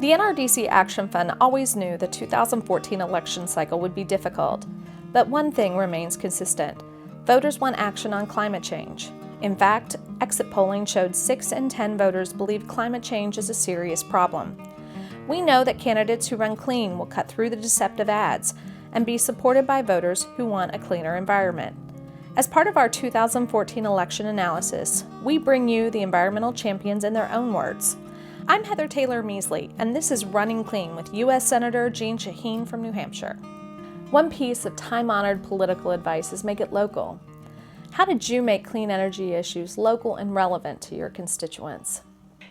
The NRDC Action Fund always knew the 2014 election cycle would be difficult, but one thing remains consistent. Voters want action on climate change. In fact, exit polling showed 6 in 10 voters believe climate change is a serious problem. We know that candidates who run clean will cut through the deceptive ads and be supported by voters who want a cleaner environment. As part of our 2014 election analysis, we bring you the environmental champions in their own words. I'm Heather Taylor Measley, and this is Running Clean with U.S. Senator Jeanne Shaheen from New Hampshire. One piece of time-honored political advice is make it local. How did you make clean energy issues local and relevant to your constituents?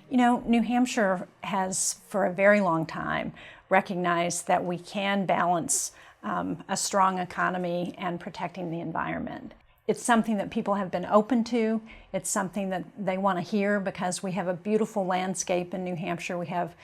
You know, New Hampshire has, for a very long time, recognized that we can balance a strong economy and protecting the environment. It's something that people have been open to. It's something that they want to hear because we have a beautiful landscape in New Hampshire. We have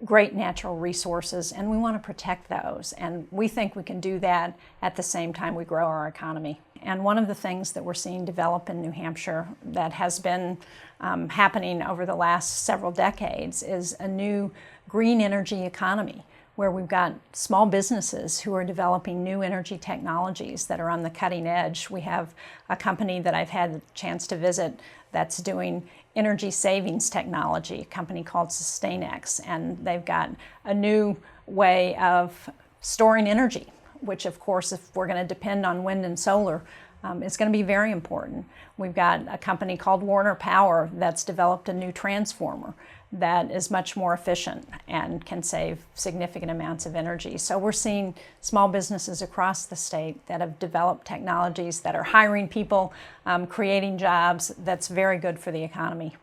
great natural resources, and we want to protect those. And we think we can do that at the same time we grow our economy. And one of the things that we're seeing develop in New Hampshire that has been happening over the last several decades is a new green energy economy, where we've got small businesses who are developing new energy technologies that are on the cutting edge. We have a company that I've had the chance to visit that's doing energy savings technology, a company called SustainX, and they've got a new way of storing energy, which of course, if we're going to depend on wind and solar, it's going to be very important. We've got a company called Warner Power that's developed a new transformer that is much more efficient and can save significant amounts of energy. So we're seeing small businesses across the state that have developed technologies that are hiring people, creating jobs. That's very good for the economy.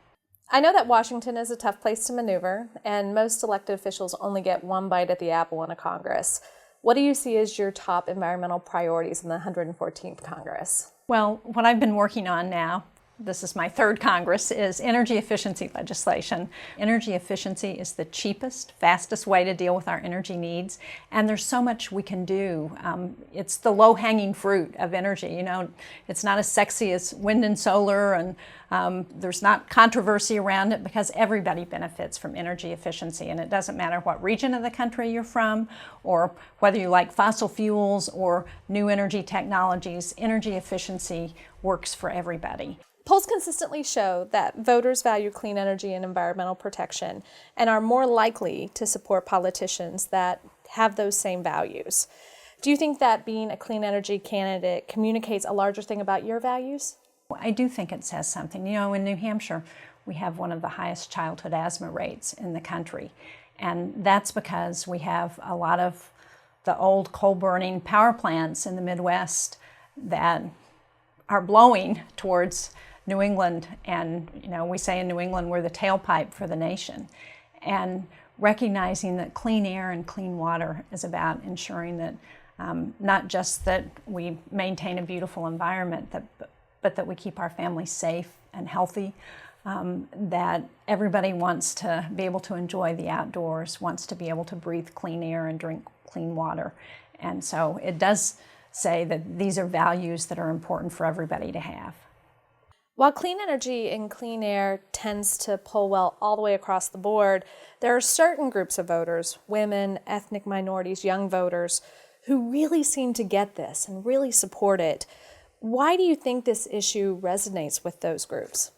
I know that Washington is a tough place to maneuver, and most elected officials only get one bite at the apple in a Congress. What do you see as your top environmental priorities in the 114th Congress? Well, what I've been working on now, this is my third Congress, is energy efficiency legislation. Energy efficiency is the cheapest, fastest way to deal with our energy needs, and there's so much we can do. It's the low-hanging fruit of energy. You know, it's not as sexy as wind and solar, and there's not controversy around it because everybody benefits from energy efficiency, and it doesn't matter what region of the country you're from or whether you like fossil fuels or new energy technologies. Energy efficiency works for everybody. Polls consistently show that voters value clean energy and environmental protection and are more likely to support politicians that have those same values. Do you think that being a clean energy candidate communicates a larger thing about your values? I do think it says something. You know, in New Hampshire, we have one of the highest childhood asthma rates in the country. And that's because we have a lot of the old coal-burning power plants in the Midwest that are blowing towards New England, and you know, we say in New England we're the tailpipe for the nation. And recognizing that clean air and clean water is about ensuring that not just that we maintain a beautiful environment, but that we keep our families safe and healthy, that everybody wants to be able to enjoy the outdoors, wants to be able to breathe clean air and drink clean water. And so it does say that these are values that are important for everybody to have. While clean energy and clean air tends to poll well all the way across the board, there are certain groups of voters, women, ethnic minorities, young voters, who really seem to get this and really support it. Why do you think this issue resonates with those groups?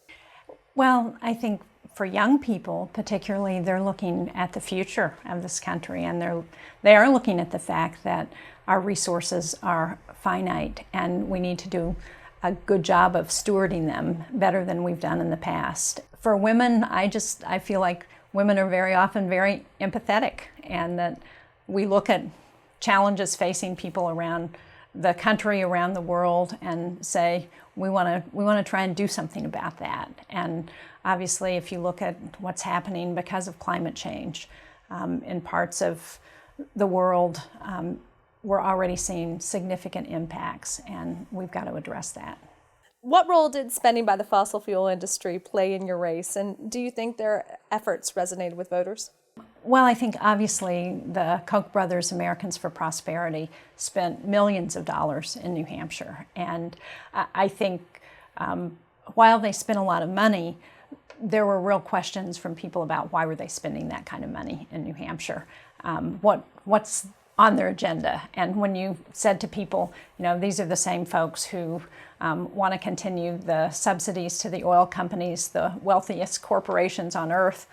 Well, I think for young people, particularly, they're looking at the future of this country, and they are looking at the fact that our resources are finite and we need to do a good job of stewarding them better than we've done in the past. For women, I feel like women are very often very empathetic, and that we look at challenges facing people around the country, around the world, and say we want to try and do something about that. And obviously, if you look at what's happening because of climate change in parts of the world, we're already seeing significant impacts, and we've got to address that. What role did spending by the fossil fuel industry play in your race, and do you think their efforts resonated with voters? Well, I think obviously the Koch brothers, Americans for Prosperity, spent millions of dollars in New Hampshire. And I think while they spent a lot of money, there were real questions from people about why were they spending that kind of money in New Hampshire. What's on their agenda? And when you said to people, these are the same folks who want to continue the subsidies to the oil companies, the wealthiest corporations on earth,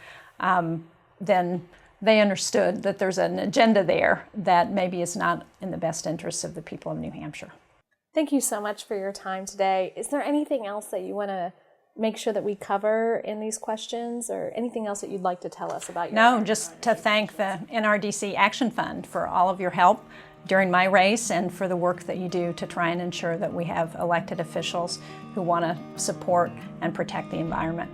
then they understood that there's an agenda there that maybe is not in the best interests of the people of New Hampshire. Thank you so much for your time today. Is there anything else that you want to make sure that we cover in these questions, or anything else that you'd like to tell us about your No, just to thank the NRDC Action Fund for all of your help during my race and for the work that you do to try and ensure that we have elected officials who want to support and protect the environment.